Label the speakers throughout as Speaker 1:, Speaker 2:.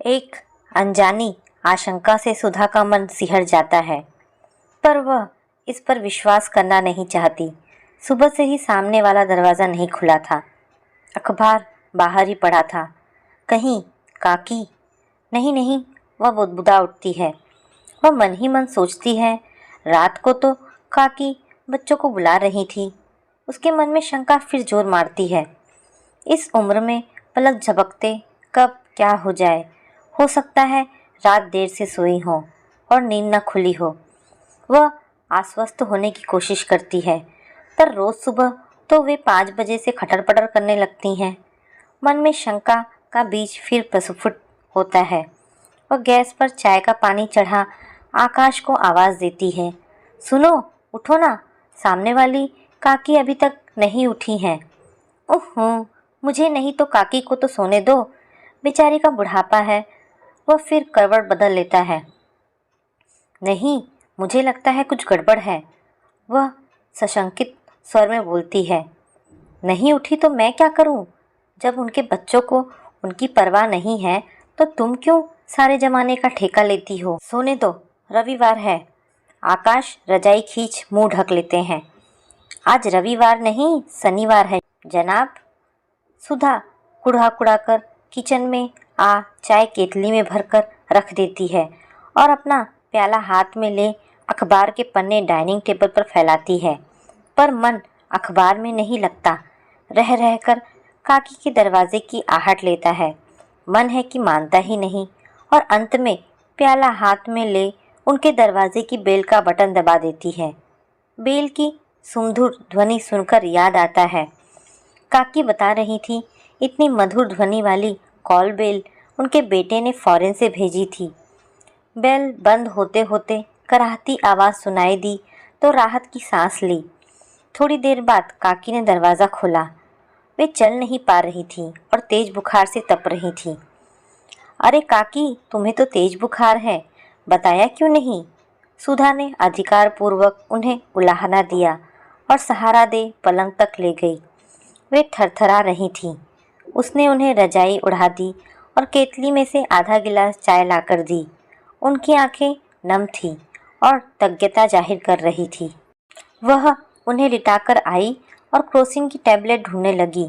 Speaker 1: एक अनजानी आशंका से सुधा का मन सिहर जाता है, पर वह इस पर विश्वास करना नहीं चाहती। सुबह से ही सामने वाला दरवाज़ा नहीं खुला था। अखबार बाहर ही पड़ा था। कहीं काकी? नहीं नहीं, वह बुदबुदा उठती है। वह मन ही मन सोचती है, रात को तो काकी बच्चों को बुला रही थी। उसके मन में शंका फिर जोर मारती है। इस उम्र में पलक झपकते कब क्या हो जाए। हो सकता है रात देर से सोई हो और नींद न खुली हो। वह आश्वस्त होने की कोशिश करती है, पर रोज़ सुबह तो वे 5 बजे से खटर-पटर करने लगती हैं। मन में शंका का बीज फिर प्रस्फुट होता है। वह गैस पर चाय का पानी चढ़ा आकाश को आवाज़ देती है, सुनो, उठो ना, सामने वाली काकी अभी तक नहीं उठी हैं। ओह, मुझे नहीं तो काकी को तो सोने दो, बेचारी का बुढ़ापा है। वह फिर करवट बदल लेता है। नहीं, मुझे लगता है कुछ गड़बड़ है, वह सशंकित स्वर में बोलती है। नहीं उठी तो मैं क्या करूं? जब उनके बच्चों को उनकी परवाह नहीं है तो तुम क्यों सारे जमाने का ठेका लेती हो? सोने दो, रविवार है। आकाश रजाई खींच मुंह ढक लेते हैं। आज रविवार नहीं, शनिवार है जनाब। सुधा कुड़ा कुड़ा कर किचन में चाय केतली में भरकर रख देती है और अपना प्याला हाथ में ले अखबार के पन्ने डाइनिंग टेबल पर फैलाती है, पर मन अखबार में नहीं लगता। रह रहकर काकी के दरवाजे की आहट लेता है। मन है कि मानता ही नहीं, और अंत में प्याला हाथ में ले उनके दरवाजे की बेल का बटन दबा देती है। बेल की सुमधुर ध्वनि सुनकर याद आता है, काकी बता रही थी इतनी मधुर ध्वनि वाली कॉल बेल उनके बेटे ने फॉरेन से भेजी थी। बेल बंद होते होते कराहती आवाज़ सुनाई दी तो राहत की सांस ली। थोड़ी देर बाद काकी ने दरवाज़ा खोला। वे चल नहीं पा रही थी और तेज बुखार से तप रही थी। अरे काकी, तुम्हें तो तेज बुखार है, बताया क्यों नहीं? सुधा ने अधिकार पूर्वक उन्हें उलाहना दिया और सहारा दे पलंग तक ले गई। वे थरथरा रही थीं। उसने उन्हें रजाई उड़ा दी और केतली में से आधा गिलास चाय लाकर दी। उनकी आंखें नम थीं और तज्ञता जाहिर कर रही थी। वह उन्हें लिटाकर आई और क्रोसिन की टैबलेट ढूंढने लगी।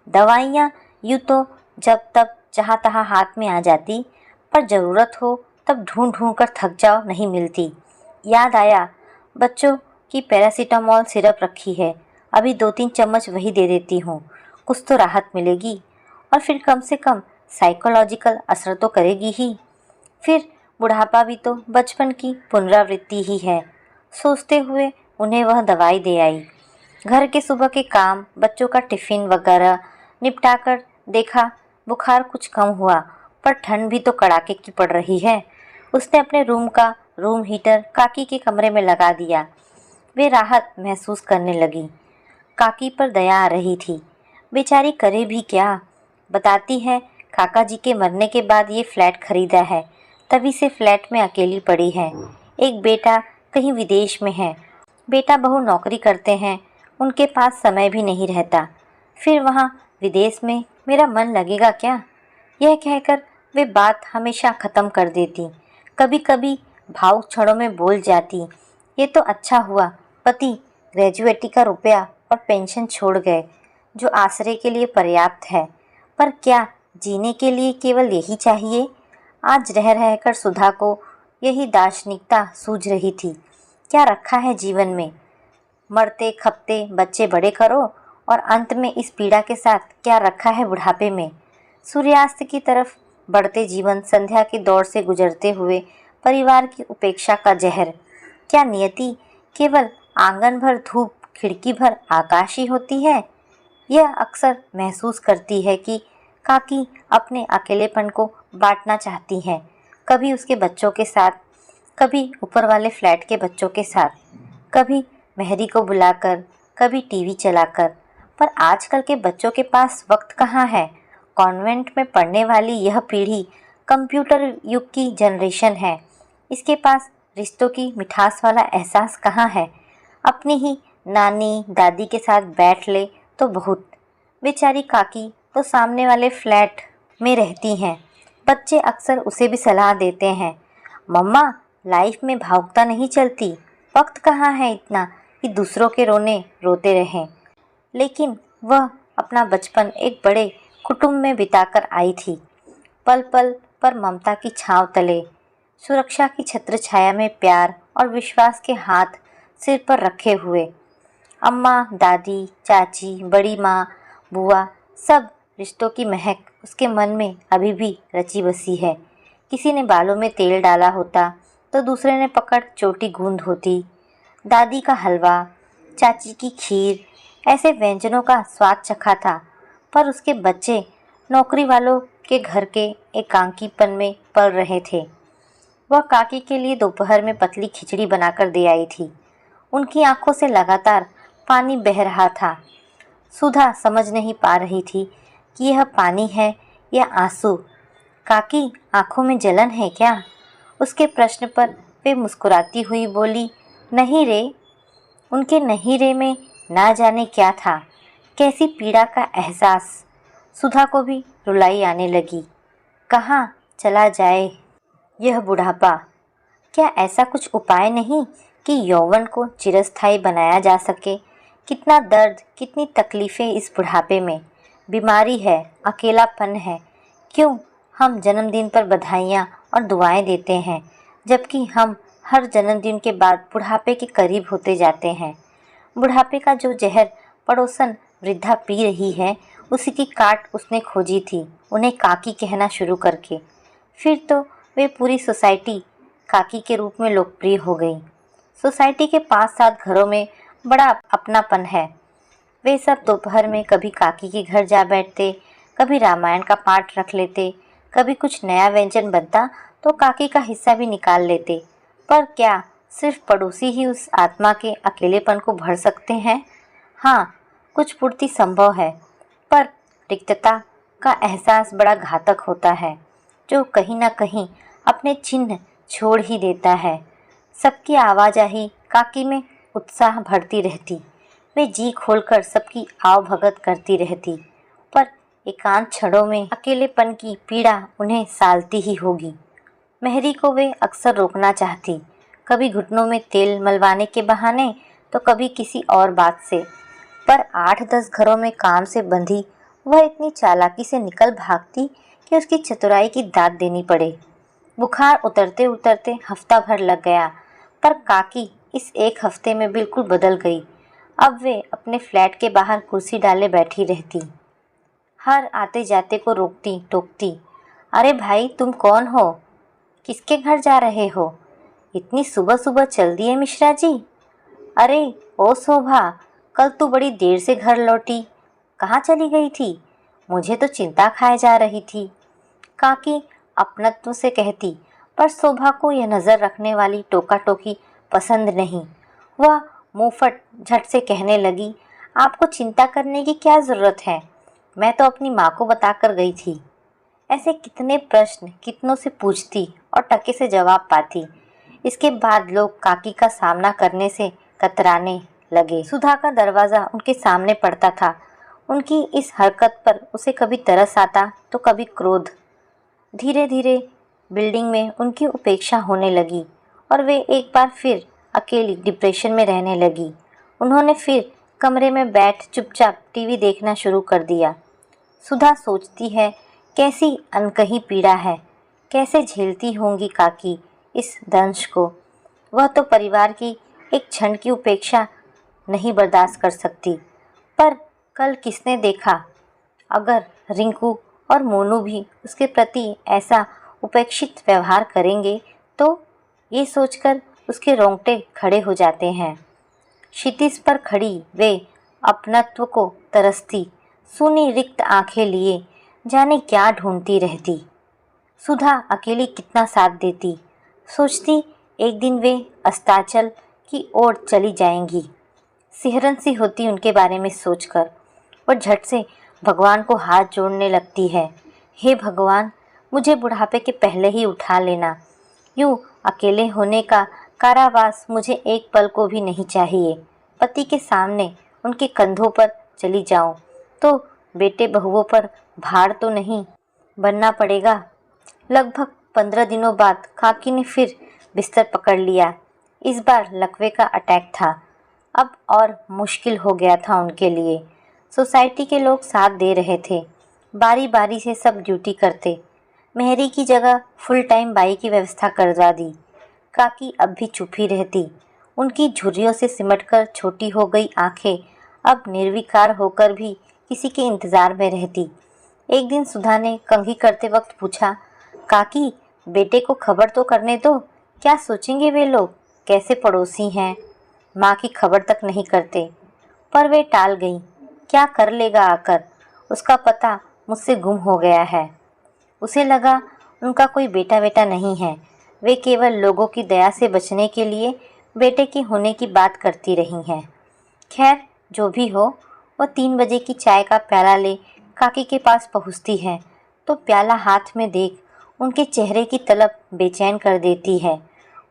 Speaker 1: दवाइयाँ यूँ तो जब तब जहाँ तहाँ हाथ में आ जाती, पर ज़रूरत हो तब ढूंढ ढूंढ कर थक जाओ, नहीं मिलती। याद आया, बच्चों की पैरासीटामॉल सिरप रखी है, अभी 2-3 चम्मच वही दे देती हूँ, कुछ तो राहत मिलेगी और फिर कम से कम साइकोलॉजिकल असर तो करेगी ही। फिर बुढ़ापा भी तो बचपन की पुनरावृत्ति ही है। सोचते हुए उन्हें वह दवाई दे आई। घर के सुबह के काम, बच्चों का टिफ़िन वगैरह निपटाकर देखा बुखार कुछ कम हुआ, पर ठंड भी तो कड़ाके की पड़ रही है। उसने अपने रूम हीटर काकी के कमरे में लगा दिया। वे राहत महसूस करने लगी। काकी पर दया आ रही थी। बेचारी करे भी क्या? बताती है काका जी के मरने के बाद ये फ्लैट खरीदा है, तभी से फ्लैट में अकेली पड़ी है। एक बेटा कहीं विदेश में है, बेटा बहू नौकरी करते हैं, उनके पास समय भी नहीं रहता। फिर वहाँ विदेश में मेरा मन लगेगा क्या? यह कहकर वे बात हमेशा ख़त्म कर देती। कभी कभी भावुक क्षणों में बोल जाती, ये तो अच्छा हुआ पति ग्रेजुएटी का रुपया और पेंशन छोड़ गए, जो आश्रय के लिए पर्याप्त है। पर क्या जीने के लिए केवल यही चाहिए? आज रह रहकर सुधा को यही दार्शनिकता सूझ रही थी। क्या रखा है जीवन में? मरते खपते बच्चे बड़े करो, और अंत में इस पीड़ा के साथ क्या रखा है बुढ़ापे में? सूर्यास्त की तरफ बढ़ते जीवन, संध्या के दौर से गुजरते हुए परिवार की उपेक्षा का जहर। क्या नियति केवल आंगन भर धूप, खिड़की भर आकाश ही होती है? यह अक्सर महसूस करती है कि काकी अपने अकेलेपन को बांटना चाहती हैं, कभी उसके बच्चों के साथ, कभी ऊपर वाले फ्लैट के बच्चों के साथ, कभी मेहरी को बुलाकर, कभी टीवी चलाकर। पर आजकल के बच्चों के पास वक्त कहाँ है? कॉन्वेंट में पढ़ने वाली यह पीढ़ी कंप्यूटर युग की जनरेशन है। इसके पास रिश्तों की मिठास वाला एहसास कहाँ है? अपनी ही नानी दादी के साथ बैठ ले तो बहुत। बेचारी काकी तो सामने वाले फ्लैट में रहती हैं, बच्चे अक्सर उसे भी सलाह देते हैं, मम्मा लाइफ में भावुकता नहीं चलती, वक्त कहाँ है इतना कि दूसरों के रोने रोते रहें। लेकिन वह अपना बचपन एक बड़े कुटुंब में बिताकर आई थी, पल पल पर ममता की छांव तले, सुरक्षा की छत्र छाया में प्यार और विश्वास के हाथ सिर पर रखे हुए। अम्मा, दादी, चाची, बड़ी माँ, बुआ, सब रिश्तों की महक उसके मन में अभी भी रची बसी है। किसी ने बालों में तेल डाला होता तो दूसरे ने पकड़ चोटी गूंद होती। दादी का हलवा, चाची की खीर, ऐसे व्यंजनों का स्वाद चखा था, पर उसके बच्चे नौकरी वालों के घर के एकांकीपन में पल रहे थे। वह काकी के लिए दोपहर में पतली खिचड़ी बनाकर दे आई थी। उनकी आंखों से लगातार पानी बह रहा था। सुधा समझ नहीं पा रही थी कि यह पानी है या आंसू। काकी, आंखों में जलन है क्या? उसके प्रश्न पर वे मुस्कुराती हुई बोली, नहीं रे। उनके नहीं रे में ना जाने क्या था, कैसी पीड़ा का एहसास। सुधा को भी रुलाई आने लगी। कहाँ चला जाए यह बुढ़ापा? क्या ऐसा कुछ उपाय नहीं कि यौवन को चिरस्थायी बनाया जा सके? कितना दर्द, कितनी तकलीफ़ें इस बुढ़ापे में। बीमारी है, अकेलापन है। क्यों हम जन्मदिन पर बधाइयाँ और दुआएं देते हैं, जबकि हम हर जन्मदिन के बाद बुढ़ापे के करीब होते जाते हैं। बुढ़ापे का जो जहर पड़ोसन वृद्धा पी रही है, उसी की काट उसने खोजी थी, उन्हें काकी कहना शुरू करके। फिर तो वे पूरी सोसाइटी काकी के रूप में लोकप्रिय हो गई। सोसाइटी के 5-7 घरों में बड़ा अपनापन है। वे सब दोपहर में कभी काकी के घर जा बैठते, कभी रामायण का पाठ रख लेते, कभी कुछ नया व्यंजन बनता तो काकी का हिस्सा भी निकाल लेते। पर क्या सिर्फ पड़ोसी ही उस आत्मा के अकेलेपन को भर सकते हैं? हाँ, कुछ पूर्ति संभव है, पर रिक्तता का एहसास बड़ा घातक होता है, जो कहीं ना कहीं अपने चिन्ह छोड़ ही देता है। सबकी आवाजाही काकी में उत्साह भरती रहती। वे जी खोलकर सबकी आवभगत करती रहती, पर एकांत क्षणों में अकेलेपन की पीड़ा उन्हें सालती ही होगी। मेहरी को वे अक्सर रोकना चाहती, कभी घुटनों में तेल मलवाने के बहाने तो कभी किसी और बात से। पर 8-10 घरों में काम से बंधी वह इतनी चालाकी से निकल भागती कि उसकी चतुराई की दाद देनी पड़े। बुखार उतरते उतरते हफ्ता भर लग गया, पर काकी इस एक हफ्ते में बिल्कुल बदल गई। अब वे अपने फ्लैट के बाहर कुर्सी डाले बैठी रहती, हर आते जाते को रोकती टोकती। अरे भाई, तुम कौन हो? किसके घर जा रहे हो? इतनी सुबह सुबह चल दिए मिश्रा जी? अरे ओ शोभा, कल तू बड़ी देर से घर लौटी, कहाँ चली गई थी? मुझे तो चिंता खाए जा रही थी, काकी अपनत्व से कहती। पर शोभा को यह नज़र रखने वाली टोका टोकी पसंद नहीं। वह मुंहफट झट से कहने लगी, आपको चिंता करने की क्या ज़रूरत है? मैं तो अपनी माँ को बताकर गई थी। ऐसे कितने प्रश्न कितनों से पूछती और टके से जवाब पाती। इसके बाद लोग काकी का सामना करने से कतराने लगे। सुधा का दरवाज़ा उनके सामने पड़ता था। उनकी इस हरकत पर उसे कभी तरस आता तो कभी क्रोध। धीरे धीरे बिल्डिंग में उनकी उपेक्षा होने लगी और वे एक बार फिर अकेली डिप्रेशन में रहने लगी। उन्होंने फिर कमरे में बैठ चुपचाप टीवी देखना शुरू कर दिया। सुधा सोचती है, कैसी अनकही पीड़ा है, कैसे झेलती होंगी काकी इस दंश को। वह तो परिवार की एक क्षण की उपेक्षा नहीं बर्दाश्त कर सकती। पर कल किसने देखा, अगर रिंकू और मोनू भी उसके प्रति ऐसा उपेक्षित व्यवहार करेंगे तो? ये सोचकर उसके रोंगटे खड़े हो जाते हैं। क्षितिज पर खड़ी वे अपनत्व को तरसती, सूनी रिक्त आंखें लिए जाने क्या ढूंढती रहती। सुधा अकेली कितना साथ देती। सोचती एक दिन वे अस्ताचल की ओर चली जाएंगी। सिहरन सी होती उनके बारे में सोचकर। और झट से भगवान को हाथ जोड़ने लगती है, हे भगवान, मुझे बुढ़ापे के पहले ही उठा लेना। यूँ अकेले होने का कारावास मुझे एक पल को भी नहीं चाहिए। पति के सामने उनके कंधों पर चली जाऊं तो बेटे बहुओं पर भार तो नहीं बनना पड़ेगा। लगभग 15 दिनों बाद काकी ने फिर बिस्तर पकड़ लिया। इस बार लकवे का अटैक था। अब और मुश्किल हो गया था उनके लिए। सोसाइटी के लोग साथ दे रहे थे। बारी बारी से सब ड्यूटी करते। मेहरी की जगह फुल टाइम बाई की व्यवस्था करवा दी। काकी अब भी चुप ही रहती। उनकी झुर्रियों से सिमटकर छोटी हो गई आंखें अब निर्विकार होकर भी किसी के इंतज़ार में रहती। एक दिन सुधा ने कंघी करते वक्त पूछा, काकी बेटे को खबर तो करने दो, क्या सोचेंगे वे लोग, कैसे पड़ोसी हैं। माँ की खबर तक नहीं करते। पर वे टाल गई। क्या कर लेगा आकर, उसका पता मुझसे गुम हो गया है। उसे लगा उनका कोई बेटा बेटा नहीं है। वे केवल लोगों की दया से बचने के लिए बेटे के होने की बात करती रही हैं। खैर जो भी हो, वह 3 बजे की चाय का प्याला ले काकी के पास पहुँचती है तो प्याला हाथ में देख उनके चेहरे की तलब बेचैन कर देती है।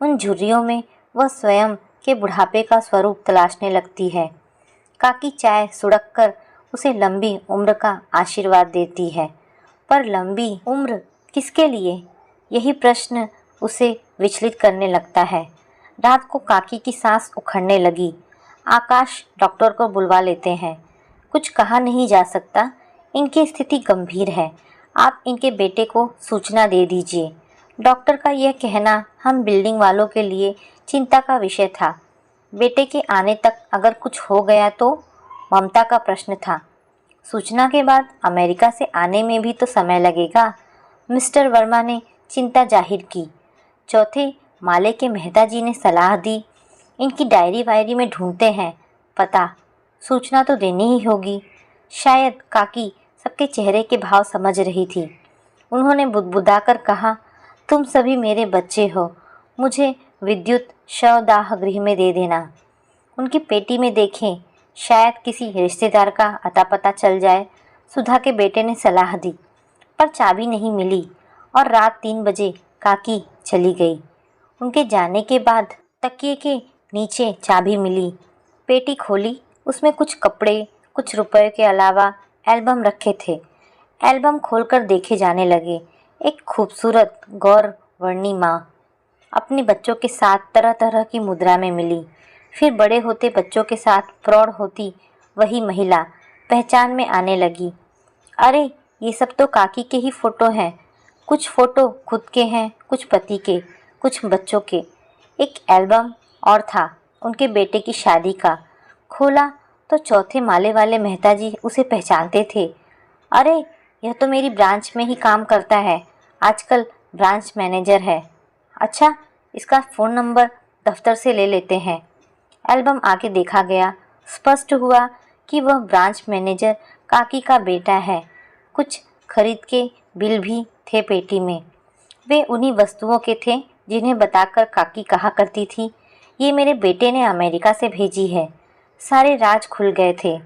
Speaker 1: उन झुर्रियों में वह स्वयं के बुढ़ापे का स्वरूप तलाशने लगती है। काकी चाय सुड़क कर उसे लंबी उम्र का आशीर्वाद देती है। पर लंबी उम्र किसके लिए, यही प्रश्न उसे विचलित करने लगता है। रात को काकी की सांस उखड़ने लगी। आकाश डॉक्टर को बुलवा लेते हैं। कुछ कहा नहीं जा सकता, इनकी स्थिति गंभीर है। आप इनके बेटे को सूचना दे दीजिए। डॉक्टर का यह कहना हम बिल्डिंग वालों के लिए चिंता का विषय था। बेटे के आने तक अगर कुछ हो गया तो ममता का प्रश्न था। सूचना के बाद अमेरिका से आने में भी तो समय लगेगा। मिस्टर वर्मा ने चिंता जाहिर की। चौथे माले के मेहता जी ने सलाह दी, इनकी डायरी वायरी में ढूंढते हैं पता, सूचना तो देनी ही होगी। शायद काकी सबके चेहरे के भाव समझ रही थी। उन्होंने बुदबुदाकर कहा, तुम सभी मेरे बच्चे हो, मुझे विद्युत शवदाह गृह में दे देना। उनकी पेटी में देखें, शायद किसी रिश्तेदार का अता पता चल जाए। सुधा के बेटे ने सलाह दी, पर चाबी नहीं मिली और रात 3 बजे काकी चली गई। उनके जाने के बाद तकिए के नीचे चाबी मिली। पेटी खोली, उसमें कुछ कपड़े, कुछ रुपए के अलावा एल्बम रखे थे। एल्बम खोलकर देखे जाने लगे। एक खूबसूरत गौर वर्णी माँ अपने बच्चों के साथ तरह तरह की मुद्रा में मिली। फिर बड़े होते बच्चों के साथ प्रौढ़ होती वही महिला पहचान में आने लगी। अरे ये सब तो काकी के ही फ़ोटो हैं। कुछ फ़ोटो खुद के हैं, कुछ पति के, कुछ बच्चों के। एक एल्बम और था उनके बेटे की शादी का। खोला तो चौथे माले वाले मेहता जी उसे पहचानते थे। अरे यह तो मेरी ब्रांच में ही काम करता है, आजकल ब्रांच मैनेजर है। अच्छा, इसका फ़ोन नंबर दफ्तर से ले लेते हैं। एल्बम आके देखा गया। स्पष्ट हुआ कि वह ब्रांच मैनेजर काकी का बेटा है। कुछ खरीद के बिल भी थे पेटी में। वे उन्हीं वस्तुओं के थे जिन्हें बताकर काकी कहा करती थी, ये मेरे बेटे ने अमेरिका से भेजी है। सारे राज खुल गए थे।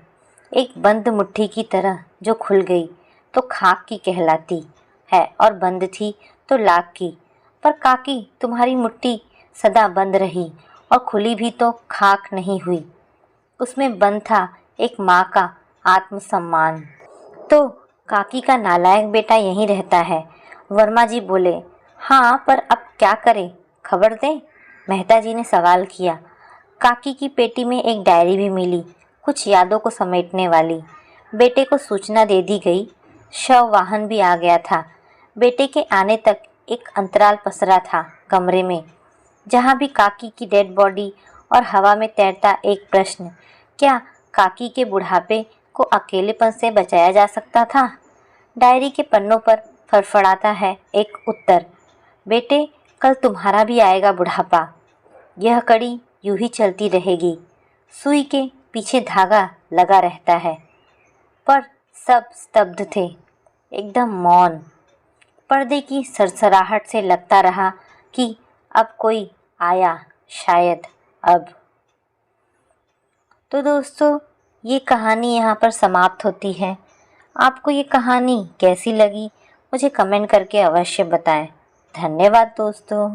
Speaker 1: एक बंद मुट्ठी की तरह जो खुल गई तो खाक की कहलाती है और बंद थी तो लाख की। पर काकी तुम्हारी मुट्ठी सदा बंद रही और खुली भी तो खाक नहीं हुई। उसमें बंद था एक माँ का आत्मसम्मान। तो काकी का नालायक बेटा यहीं रहता है। वर्मा जी बोले। हाँ, पर अब क्या करें, खबर दें? मेहता जी ने सवाल किया। काकी की पेटी में एक डायरी भी मिली, कुछ यादों को समेटने वाली। बेटे को सूचना दे दी गई। शव वाहन भी आ गया था। बेटे के आने तक एक अंतराल पसरा था कमरे में, जहाँ भी काकी की डेड बॉडी और हवा में तैरता एक प्रश्न, क्या काकी के बुढ़ापे को अकेलेपन से बचाया जा सकता था? डायरी के पन्नों पर फड़फड़ाता है एक उत्तर, बेटे कल तुम्हारा भी आएगा बुढ़ापा। यह कड़ी यूं ही चलती रहेगी। सुई के पीछे धागा लगा रहता है। पर सब स्तब्ध थे, एकदम मौन। पर्दे की सरसराहट से लगता रहा कि अब कोई आया, शायद अब। तो दोस्तों, ये कहानी यहाँ पर समाप्त होती है। आपको ये कहानी कैसी लगी मुझे कमेंट करके अवश्य बताएं। धन्यवाद दोस्तों।